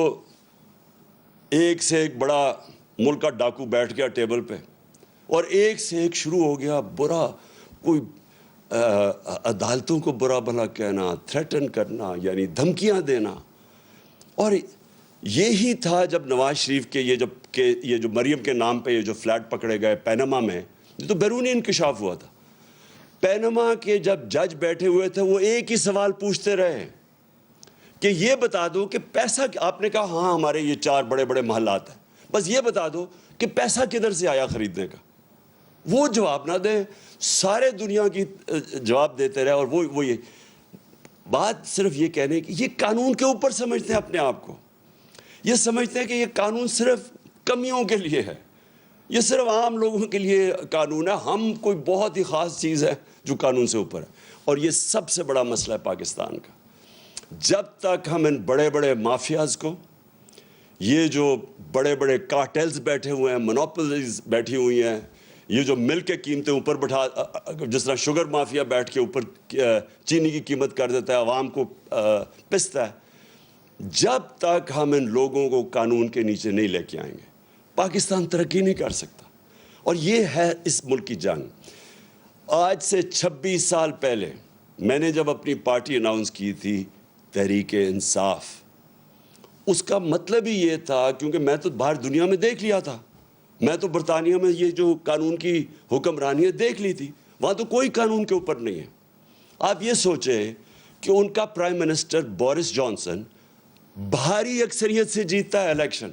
ایک سے ایک بڑا ملک کا ڈاکو بیٹھ گیا ٹیبل پہ، اور ایک سے ایک شروع ہو گیا برا، کوئی عدالتوں کو برا بھلا کہنا، تھریٹن کرنا، یعنی دھمکیاں دینا. اور یہی تھا جب نواز شریف کے یہ جو مریم کے نام پہ یہ جو فلیٹ پکڑے گئے پینما میں، یہ تو بیرونی انکشاف ہوا تھا. پینما کے جب جج بیٹھے ہوئے تھے وہ ایک ہی سوال پوچھتے رہے کہ یہ بتا دو کہ پیسہ، آپ نے کہا ہاں ہمارے یہ 4 بڑے بڑے محلات ہیں، بس یہ بتا دو کہ پیسہ کدھر سے آیا خریدنے کا. وہ جواب نہ دیں، سارے دنیا کی جواب دیتے رہے. اور وہ یہ بات صرف یہ کہنے کی، یہ قانون کے اوپر سمجھتے ہیں اپنے آپ کو. یہ سمجھتے ہیں کہ یہ قانون صرف کمیوں کے لیے ہے، یہ صرف عام لوگوں کے لیے قانون ہے، ہم کوئی بہت ہی خاص چیز ہے جو قانون سے اوپر ہے. اور یہ سب سے بڑا مسئلہ ہے پاکستان کا. جب تک ہم ان بڑے بڑے مافیاز کو، یہ جو بڑے بڑے کارٹیلز بیٹھے ہوئے ہیں، مونوپولیز بیٹھی ہوئی ہیں، یہ جو مل کے قیمتیں اوپر بٹھا، جس طرح شوگر مافیا بیٹھ کے اوپر چینی کی قیمت کر دیتا ہے، عوام کو پستا ہے، جب تک ہم ان لوگوں کو قانون کے نیچے نہیں لے کے آئیں گے پاکستان ترقی نہیں کر سکتا. اور یہ ہے اس ملک کی جنگ. آج سے 26 سال پہلے میں نے جب اپنی پارٹی اناؤنس کی تھی تحریک انصاف، اس کا مطلب ہی یہ تھا، کیونکہ میں تو باہر دنیا میں دیکھ لیا تھا، میں تو برطانیہ میں یہ جو قانون کی حکمرانی ہے دیکھ لی تھی، وہاں تو کوئی قانون کے اوپر نہیں ہے. آپ یہ سوچیں کہ ان کا پرائم منسٹر بورس جانسن بھاری اکثریت سے جیتتا ہے الیکشن،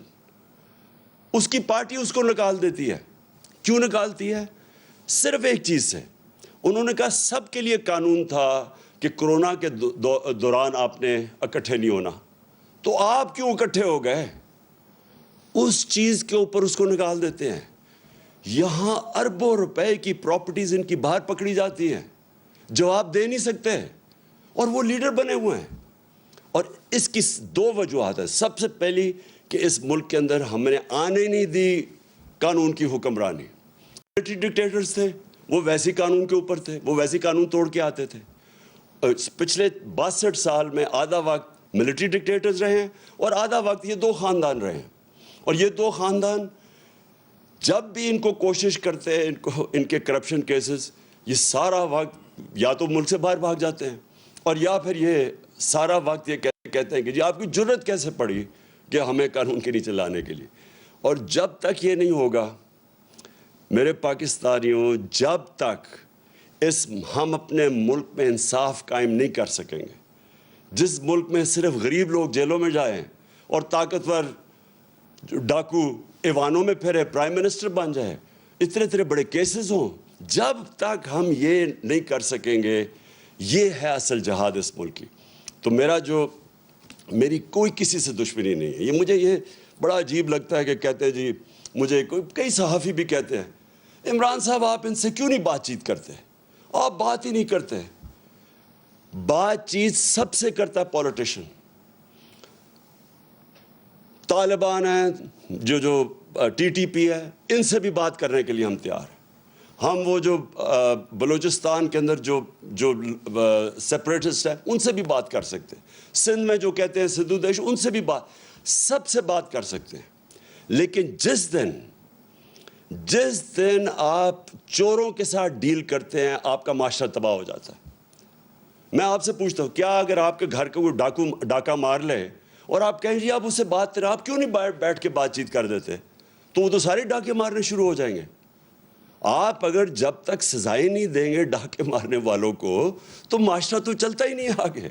اس کی پارٹی اس کو نکال دیتی ہے. کیوں نکالتی ہے؟ صرف ایک چیز سے، انہوں نے کہا سب کے لیے قانون تھا کہ کرونا کے دوران آپ نے اکٹھے نہیں ہونا، تو آپ کیوں اکٹھے ہو گئے؟ اس چیز کے اوپر اس کو نکال دیتے ہیں. یہاں اربوں روپے کی پراپرٹیز ان کی باہر پکڑی جاتی ہیں، جواب دے نہیں سکتے. اور وہ لیڈر بنے ہوئے ہیں. اور اس کی دو وجوہات ہیں. سب سے پہلی کہ اس ملک کے اندر ہم نے آنے نہیں دی قانون کی حکمرانی. ملٹری ڈکٹیٹرز تھے, وہ ویسی قانون کے اوپر تھے, وہ ویسی قانون توڑ کے آتے تھے. پچھلے 62 سال میں آدھا وقت ملٹری ڈکٹیٹرز رہے ہیں اور آدھا وقت یہ دو خاندان رہے ہیں. اور یہ دو خاندان جب بھی ان کو کوشش کرتے ہیں, ان کے کرپشن کیسز, یہ سارا وقت یا تو ملک سے باہر بھاگ جاتے ہیں اور یا پھر یہ سارا وقت یہ کہتے ہیں کہ جی آپ کی جرت کیسے پڑی کہ ہمیں قانون کے نیچے لانے کے لیے. اور جب تک یہ نہیں ہوگا میرے پاکستانیوں, جب تک ہم اپنے ملک میں انصاف قائم نہیں کر سکیں گے, جس ملک میں صرف غریب لوگ جیلوں میں جائیں اور طاقتور ڈاکو ایوانوں میں پھرے, پرائم منسٹر بن جائے, اتنے بڑے کیسز ہوں, جب تک ہم یہ نہیں کر سکیں گے, یہ ہے اصل جہاد اس ملک کی. تو میری کوئی کسی سے دشمنی نہیں ہے. مجھے یہ بڑا عجیب لگتا ہے کہ کہتے ہیں جی, مجھے کئی صحافی بھی کہتے ہیں عمران صاحب آپ ان سے کیوں نہیں بات چیت کرتے, آپ بات ہی نہیں کرتے. بات چیت سب سے کرتا ہے پولیٹیشین. طالبان ہیں, جو ٹی ٹی پی ہے, ان سے بھی بات کرنے کے لیے ہم تیار ہیں. ہم وہ جو بلوچستان کے اندر جو سیپریٹسٹ ہیں ان سے بھی بات کر سکتے ہیں. سندھ میں جو کہتے ہیں سدھو دیش, ان سے بھی سب سے بات کر سکتے ہیں. لیکن جس دن آپ چوروں کے ساتھ ڈیل کرتے ہیں آپ کا معاشرہ تباہ ہو جاتا ہے. میں آپ سے پوچھتا ہوں, کیا اگر آپ کے گھر کو ڈاکہ مار لے اور آپ کہیں جی آپ اس سے بات کریں, آپ کیوں نہیں بیٹھ کے بات چیت کر دیتے, تو وہ تو سارے ڈاکے مارنے شروع ہو جائیں گے. آپ اگر جب تک سزائیں نہیں دیں گے ڈاکے مارنے والوں کو تو معاشرہ تو چلتا ہی نہیں آگے.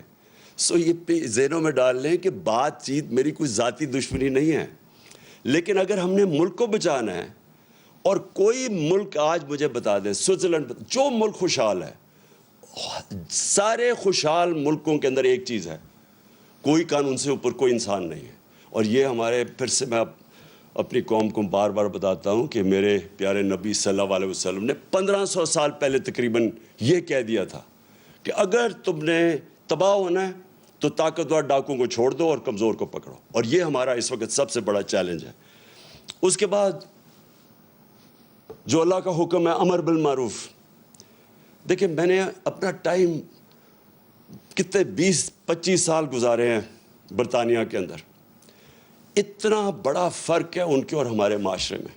سو یہ ذہنوں میں ڈال لیں کہ بات چیت میری کوئی ذاتی دشمنی نہیں ہے, لیکن اگر ہم نے ملک کو بچانا ہے, اور کوئی ملک آج مجھے بتا دیں, سوئٹزرلینڈ, جو ملک خوشحال ہے, سارے خوشحال ملکوں کے اندر ایک چیز ہے, کوئی قانون سے اوپر کوئی انسان نہیں ہے. اور یہ ہمارے, پھر سے میں اپنی قوم کو بار بار بتاتا ہوں کہ میرے پیارے نبی صلی اللہ علیہ وسلم نے 1500 سال پہلے تقریباً یہ کہہ دیا تھا کہ اگر تم نے تباہ ہونا ہے تو طاقتور ڈاکوں کو چھوڑ دو اور کمزور کو پکڑو. اور یہ ہمارا اس وقت سب سے بڑا چیلنج ہے. اس کے بعد جو اللہ کا حکم ہے امر بالمعروف. دیکھیں, میں نے اپنا ٹائم کتنے 20-25 سال گزارے ہیں برطانیہ کے اندر. اتنا بڑا فرق ہے ان کے اور ہمارے معاشرے میں.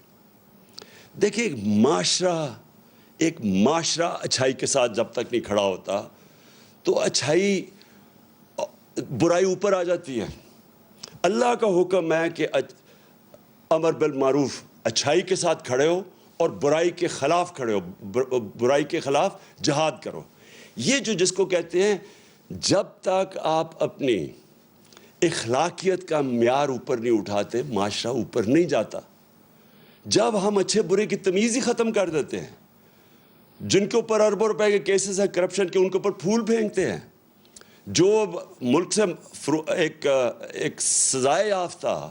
دیکھیں, ایک معاشرہ اچھائی کے ساتھ جب تک نہیں کھڑا ہوتا تو اچھائی, برائی اوپر آ جاتی ہے. اللہ کا حکم ہے کہ امر بالمعروف, اچھائی کے ساتھ کھڑے ہو اور برائی کے خلاف کھڑے ہو, برائی کے خلاف جہاد کرو. یہ جس کو کہتے ہیں, جب تک آپ اپنی اخلاقیت کا معیار اوپر نہیں اٹھاتے معاشرہ اوپر نہیں جاتا. جب ہم اچھے برے کی تمیز ہی ختم کر دیتے ہیں, جن کے اوپر اربوں روپے کے کیسز ہیں کرپشن کے, ان کے اوپر پھول پھینکتے ہیں. جو ملک سے ایک سزائے یافتہ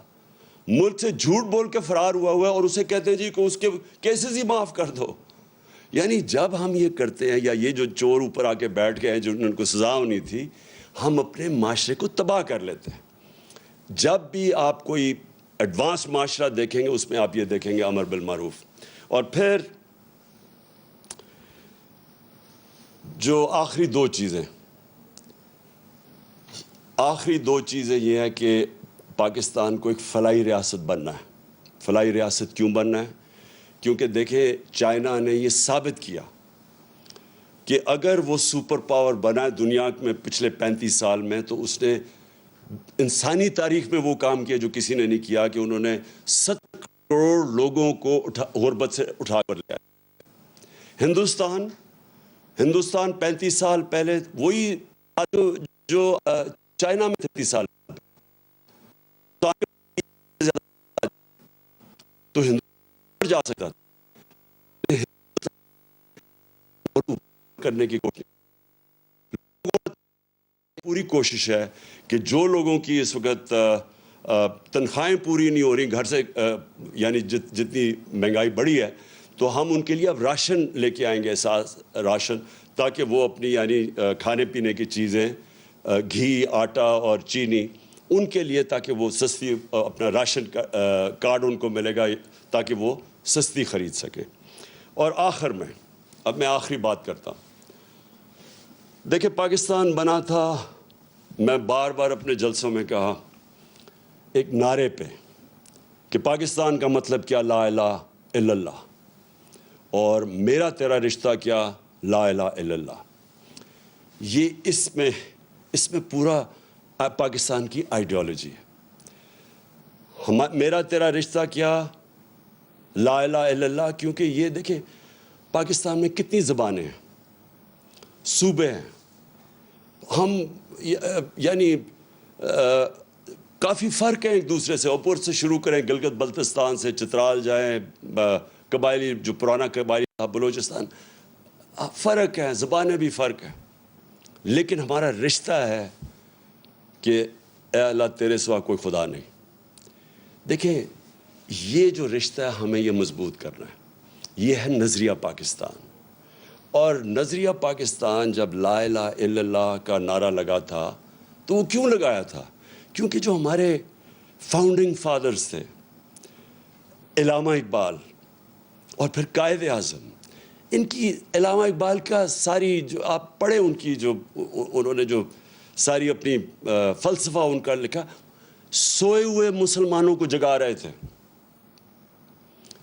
ملک سے جھوٹ بول کے فرار ہوا ہے اور اسے کہتے ہیں جی کہ اس کے کیسز ہی معاف کر دو. یعنی جب ہم یہ کرتے ہیں, یا یہ جو چور اوپر آ کے بیٹھ گئے ہیں جن کو سزا ہونی تھی, ہم اپنے معاشرے کو تباہ کر لیتے ہیں. جب بھی آپ کوئی ایڈوانس معاشرہ دیکھیں گے اس میں آپ یہ دیکھیں گے امر بالمعروف. اور پھر جو آخری دو چیزیں یہ ہے کہ پاکستان کو ایک فلاحی ریاست بننا ہے. فلاحی ریاست کیوں بننا ہے؟ کیونکہ دیکھیں, چائنا نے یہ ثابت کیا کہ اگر وہ سپر پاور بنا ہے دنیا میں پچھلے 35 سال میں, تو اس نے انسانی تاریخ میں وہ کام کیا جو کسی نے نہیں کیا, کہ انہوں نے 70 کروڑ لوگوں کو غربت سے اٹھا کر لیا. ہندوستان 35 سال پہلے وہی جو چائنا میں 30 سال تو ہندوستان جا سکتا تھا. کرنے کی پوری کوشش ہے کہ جو لوگوں کی اس وقت تنخواہیں پوری نہیں ہو رہی گھر سے, یعنی جتنی مہنگائی بڑھی ہے, تو ہم ان کے لیے اب راشن لے کے آئیں گے, راشن, تاکہ وہ اپنی یعنی کھانے پینے کی چیزیں گھی آٹا اور چینی ان کے لیے تاکہ وہ سستی اپنا راشن کارڈ ان کو ملے گا تاکہ وہ سستی خرید سکے. اور آخر میں اب میں آخری بات کرتا ہوں. دیکھیں پاکستان بنا تھا, میں بار بار اپنے جلسوں میں کہا, ایک نعرے پہ کہ پاکستان کا مطلب کیا, لا الہ الا اللہ, اور میرا تیرا رشتہ کیا, لا الہ الا اللہ. یہ اس میں پورا پاکستان کی آئیڈیالوجی ہے. میرا تیرا رشتہ کیا, لا الہ الا اللہ, کیونکہ یہ دیکھیں پاکستان میں کتنی زبانیں ہیں, صوبے ہیں, ہم یعنی کافی فرق ہیں ایک دوسرے سے. اوپر سے شروع کریں گلگت بلتستان سے, چترال جائیں, قبائلی جو پرانا قبائلی تھا بلوچستان, فرق ہے, زبانیں بھی فرق ہیں, لیکن ہمارا رشتہ ہے کہ اے اللہ تیرے سوا کوئی خدا نہیں. دیکھیں یہ جو رشتہ ہے ہمیں یہ مضبوط کرنا ہے. یہ ہے نظریہ پاکستان. اور نظریہ پاکستان جب لا الہ الا اللہ کا نعرہ لگا تھا تو وہ کیوں لگایا تھا؟ کیونکہ جو ہمارے فاؤنڈنگ فادرز تھے, علامہ اقبال اور پھر قائد اعظم, ان کی علامہ اقبال کا ساری جو آپ پڑھیں ان کی جو انہوں نے جو ساری اپنی فلسفہ ان کا لکھا, سوئے ہوئے مسلمانوں کو جگا رہے تھے,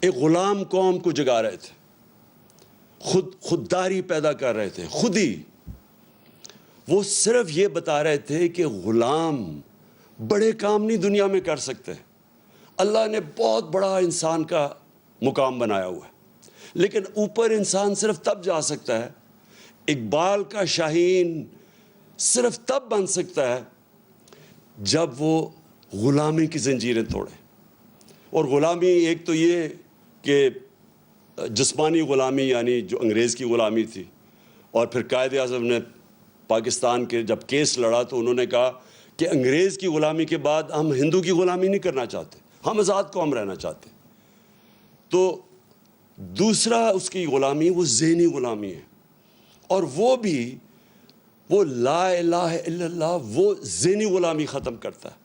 ایک غلام قوم کو جگا رہے تھے, خودداری پیدا کر رہے تھے. خود ہی وہ صرف یہ بتا رہے تھے کہ غلام بڑے کام نہیں دنیا میں کر سکتے. اللہ نے بہت بڑا انسان کا مقام بنایا ہوا ہے, لیکن اوپر انسان صرف تب جا سکتا ہے, اقبال کا شاہین صرف تب بن سکتا ہے جب وہ غلامی کی زنجیریں توڑے. اور غلامی ایک تو یہ کہ جسمانی غلامی یعنی جو انگریز کی غلامی تھی, اور پھر قائد اعظم نے پاکستان کے جب کیس لڑا تو انہوں نے کہا کہ انگریز کی غلامی کے بعد ہم ہندو کی غلامی نہیں کرنا چاہتے, ہم آزاد قوم رہنا چاہتے. تو دوسرا اس کی غلامی وہ ذہنی غلامی ہے, اور وہ بھی وہ لا الہ الا اللہ وہ ذہنی غلامی ختم کرتا ہے.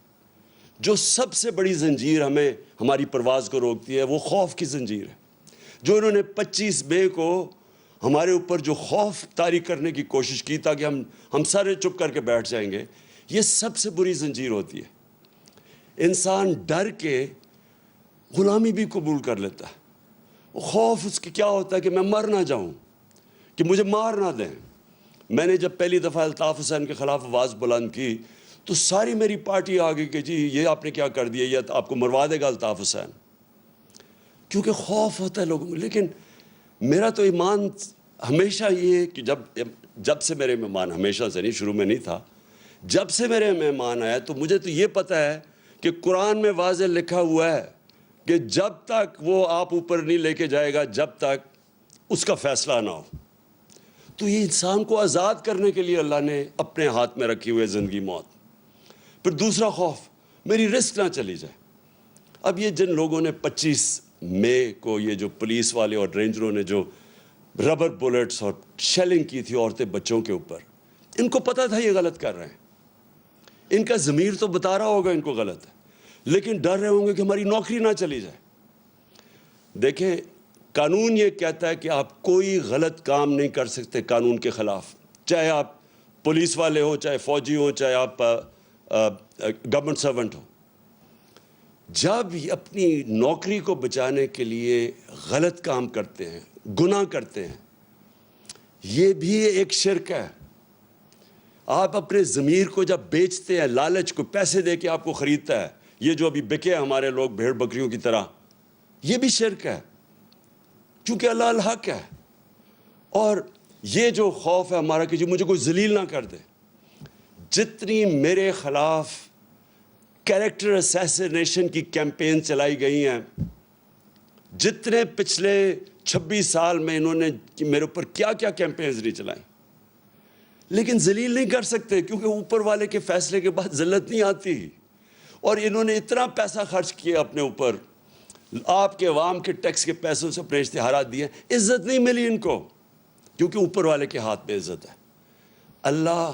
جو سب سے بڑی زنجیر ہمیں ہماری پرواز کو روکتی ہے وہ خوف کی زنجیر ہے. جو انہوں نے 25 مئی کو ہمارے اوپر جو خوف طاری کرنے کی کوشش کی تاکہ ہم سارے چپ کر کے بیٹھ جائیں گے, یہ سب سے بری زنجیر ہوتی ہے. انسان ڈر کے غلامی بھی قبول کر لیتا ہے. خوف اس کی کیا ہوتا ہے کہ میں مر نہ جاؤں, کہ مجھے مار نہ دیں. میں نے جب پہلی دفعہ الطاف حسین کے خلاف آواز بلند کی تو ساری میری پارٹی آ گئی کہ جی یہ آپ نے کیا کر دیا, یہ آپ کو مروا دے گا الطاف حسین, کیونکہ خوف ہوتا ہے لوگوں میں. لیکن میرا تو ایمان ہمیشہ یہ کہ جب سے میرے مہمان, ہمیشہ سے نہیں, شروع میں نہیں تھا, جب سے میرے مہمان آیا تو مجھے تو یہ پتہ ہے کہ قرآن میں واضح لکھا ہوا ہے کہ جب تک وہ آپ اوپر نہیں لے کے جائے گا جب تک اس کا فیصلہ نہ ہو. تو یہ انسان کو آزاد کرنے کے لیے اللہ نے اپنے ہاتھ میں رکھی ہوئے زندگی موت. پھر دوسرا خوف, میری رسک نہ چلی جائے. اب یہ جن لوگوں نے 25 مئی کو یہ جو پولیس والے اور رینجروں نے جو ربر بلیٹس اور شیلنگ کی تھی عورتیں بچوں کے اوپر, ان کو پتہ تھا یہ غلط کر رہے ہیں. ان کا ضمیر تو بتا رہا ہوگا ان کو غلط ہے, لیکن ڈر رہے ہوں گے کہ ہماری نوکری نہ چلی جائے. دیکھیں قانون یہ کہتا ہے کہ آپ کوئی غلط کام نہیں کر سکتے قانون کے خلاف, چاہے آپ پولیس والے ہو, چاہے فوجی ہو, چاہے آپ گورنمنٹ سرونٹ ہو. جب اپنی نوکری کو بچانے کے لیے غلط کام کرتے ہیں, گناہ کرتے ہیں, یہ بھی ایک شرک ہے. آپ اپنے ضمیر کو جب بیچتے ہیں, لالچ کو پیسے دے کے آپ کو خریدتا ہے, یہ جو ابھی بکے ہمارے لوگ بھیڑ بکریوں کی طرح, یہ بھی شرک ہے, چونکہ اللہ الحق ہے. اور یہ جو خوف ہے ہمارا کہ جی مجھے کوئی ذلیل نہ کر دے, جتنی میرے خلاف کیریکٹر اسیسینیشن کی کیمپین چلائی گئی ہیں, جتنے پچھلے 26 سال میں انہوں نے میرے اوپر کیا کیا کیمپینز نہیں چلائیں, لیکن ذلیل نہیں کر سکتے کیونکہ اوپر والے کے فیصلے کے بعد ذلت نہیں آتی. اور انہوں نے اتنا پیسہ خرچ کیا اپنے اوپر, آپ کے عوام کے ٹیکس کے پیسوں سے اپنے اشتہارات دیے, عزت نہیں ملی ان کو. کیونکہ اوپر والے کے ہاتھ میں عزت ہے. اللہ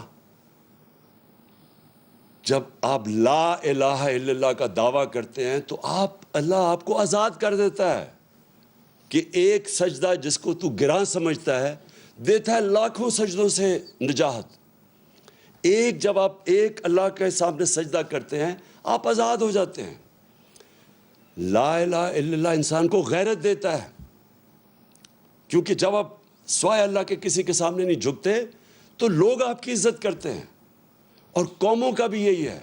جب آپ لا الہ الا اللہ کا دعویٰ کرتے ہیں تو اللہ آپ کو آزاد کر دیتا ہے کہ ایک سجدہ جس کو تو گراں سمجھتا ہے دیتا ہے لاکھوں سجدوں سے نجات. جب آپ ایک اللہ کے سامنے سجدہ کرتے ہیں آپ آزاد ہو جاتے ہیں. لا الہ الا اللہ انسان کو غیرت دیتا ہے، کیونکہ جب آپ سوائے اللہ کے کسی کے سامنے نہیں جھکتے تو لوگ آپ کی عزت کرتے ہیں. اور قوموں کا بھی یہی ہے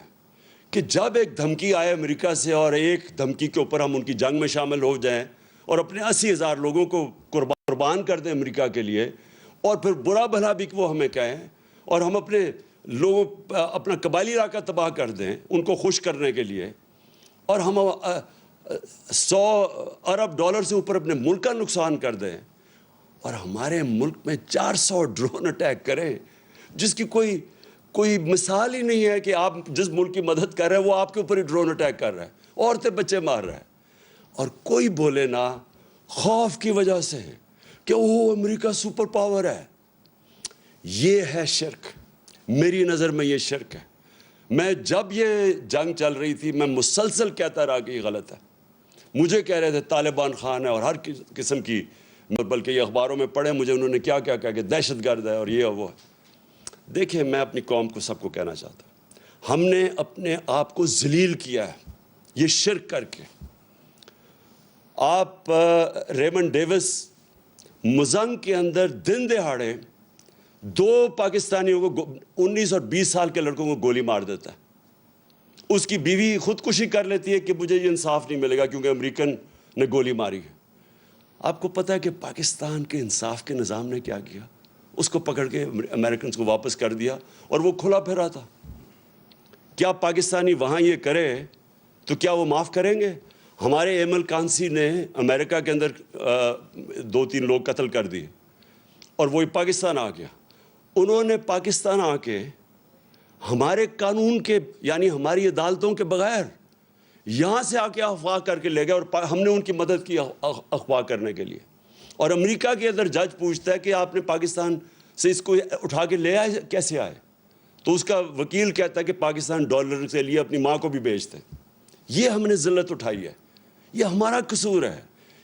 کہ جب ایک دھمکی آئے امریکہ سے اور ایک دھمکی کے اوپر ہم ان کی جنگ میں شامل ہو جائیں اور اپنے 80,000 لوگوں کو قربان کر دیں امریکہ کے لیے، اور پھر برا بھلا بھی وہ ہمیں کہیں اور ہم اپنے لوگوں اپنا قبائلی علاقہ تباہ کر دیں ان کو خوش کرنے کے لیے، اور ہم $100 ارب سے اوپر اپنے ملک کا نقصان کر دیں، اور ہمارے ملک میں 400 ڈرون اٹیک کریں جس کی کوئی مثال ہی نہیں ہے کہ آپ جس ملک کی مدد کر رہے ہیں وہ آپ کے اوپر ہی ڈرون اٹیک کر رہا ہے، عورتیں بچے مار رہا ہے، اور کوئی بولے نہ خوف کی وجہ سے کہ وہ امریکہ سپر پاور ہے. یہ ہے شرک. میری نظر میں یہ شرک ہے. میں جب یہ جنگ چل رہی تھی میں مسلسل کہتا رہا کہ یہ غلط ہے. مجھے کہہ رہے تھے طالبان خان ہے اور ہر قسم کی، بلکہ یہ اخباروں میں پڑھے مجھے انہوں نے کیا کہا کہ دہشت گرد ہے اور یہ اور وہ ہے. دیکھیں میں اپنی قوم کو سب کو کہنا چاہتا ہوں، ہم نے اپنے آپ کو ذلیل کیا ہے یہ شرک کر کے. آپ ریمنڈ ڈیوس مزنگ کے اندر دن دہاڑے 2 پاکستانیوں کو 19 اور 20 سال کے لڑکوں کو گولی مار دیتا ہے. اس کی بیوی خودکشی کر لیتی ہے کہ مجھے یہ انصاف نہیں ملے گا کیونکہ امریکن نے گولی ماری ہے. آپ کو پتہ ہے کہ پاکستان کے انصاف کے نظام نے کیا کیا؟ اس کو پکڑ کے امریکنز کو واپس کر دیا اور وہ کھلا پھرا تھا. کیا پاکستانی وہاں یہ کرے تو کیا وہ معاف کریں گے؟ ہمارے ایمل کانسی نے امریکہ کے اندر 2-3 لوگ قتل کر دیے اور وہی پاکستان آ گیا. انہوں نے پاکستان آ کے ہمارے قانون کے یعنی ہماری عدالتوں کے بغیر یہاں سے آ کے اغوا کر کے لے گئے اور ہم نے ان کی مدد کی اغوا کرنے کے لیے. اور امریکہ کے اندر جج پوچھتا ہے کہ آپ نے پاکستان سے اس کو اٹھا کے لے آئے کیسے آئے؟ تو اس کا وکیل کہتا ہے کہ پاکستان ڈالر سے لیے اپنی ماں کو بھی بیچتے. یہ ہم نے ذلت اٹھائی ہے، یہ ہمارا قصور ہے،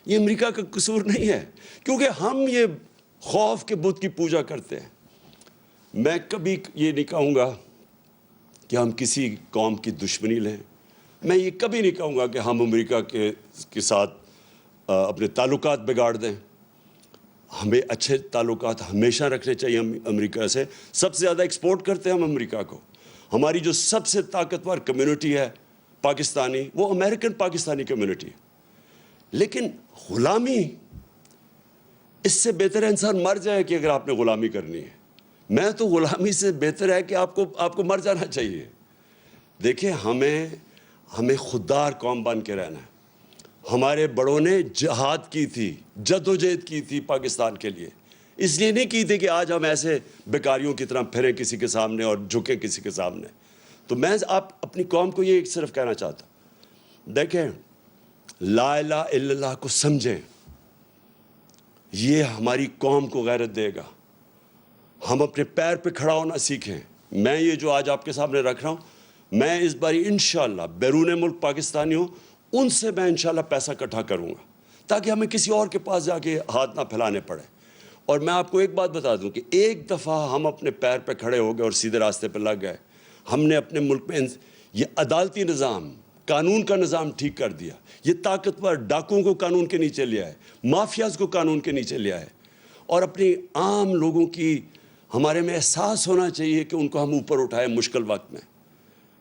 یہ امریکہ کا قصور نہیں ہے، کیونکہ ہم یہ خوف کے بت کی پوجا کرتے ہیں. میں کبھی یہ نہیں کہوں گا کہ ہم کسی قوم کی دشمنی لیں. میں یہ کبھی نہیں کہوں گا کہ ہم امریکہ کے ساتھ اپنے تعلقات بگاڑ دیں. ہمیں اچھے تعلقات ہمیشہ رکھنے چاہیے امریکہ سے. سب سے زیادہ ایکسپورٹ کرتے ہیں ہم امریکہ کو. ہماری جو سب سے طاقتور کمیونٹی ہے پاکستانی، وہ امریکن پاکستانی کمیونٹی ہے. لیکن غلامی، اس سے بہتر ہے انسان مر جائے کہ اگر آپ نے غلامی کرنی ہے. میں تو غلامی سے بہتر ہے کہ آپ کو مر جانا چاہیے. دیکھیں ہمیں خوددار قوم بن کے رہنا ہے. ہمارے بڑوں نے جہاد کی تھی، جدوجہد کی تھی پاکستان کے لیے. اس لیے نہیں کی تھی کہ آج ہم ایسے بیکاریوں کی طرح پھریں کسی کے سامنے اور جھکیں کسی کے سامنے. تو میں آپ اپنی قوم کو یہ صرف کہنا چاہتا ہوں، دیکھیں لا الہ الا اللہ کو سمجھیں. یہ ہماری قوم کو غیرت دے گا. ہم اپنے پیر پہ کھڑا ہونا سیکھیں. میں یہ جو آج آپ کے سامنے رکھ رہا ہوں، میں اس باری انشاءاللہ بیرون ملک پاکستانی ہوں ان سے میں انشاءاللہ پیسہ اکٹھا کروں گا تاکہ ہمیں کسی اور کے پاس جا کے ہاتھ نہ پھیلانے پڑے. اور میں آپ کو ایک بات بتا دوں کہ ایک دفعہ ہم اپنے پیر پہ کھڑے ہو گئے اور سیدھے راستے پہ لگ گئے، ہم نے اپنے ملک میں یہ عدالتی نظام، قانون کا نظام ٹھیک کر دیا. یہ طاقتور ڈاکوؤں کو قانون کے نیچے لے آئے، مافیاز کو قانون کے نیچے لے آئے. اور اپنی عام لوگوں کی ہمارے میں احساس ہونا چاہیے کہ ان کو ہم اوپر اٹھائیں مشکل وقت میں.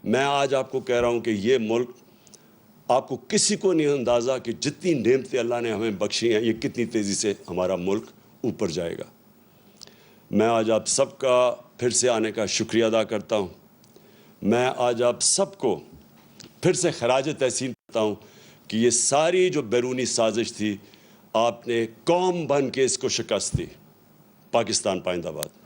میں آج آپ کو کہہ رہا ہوں کہ یہ ملک، آپ کو کسی کو نہیں اندازہ کہ جتنی نعمتیں اللہ نے ہمیں بخشی ہیں یہ کتنی تیزی سے ہمارا ملک اوپر جائے گا. میں آج آپ سب کا پھر سے آنے کا شکریہ ادا کرتا ہوں. میں آج آپ سب کو پھر سے خراج تحسین کرتا ہوں کہ یہ ساری جو بیرونی سازش تھی آپ نے قوم بن کے اس کو شکست دی. پاکستان پائندہ باد.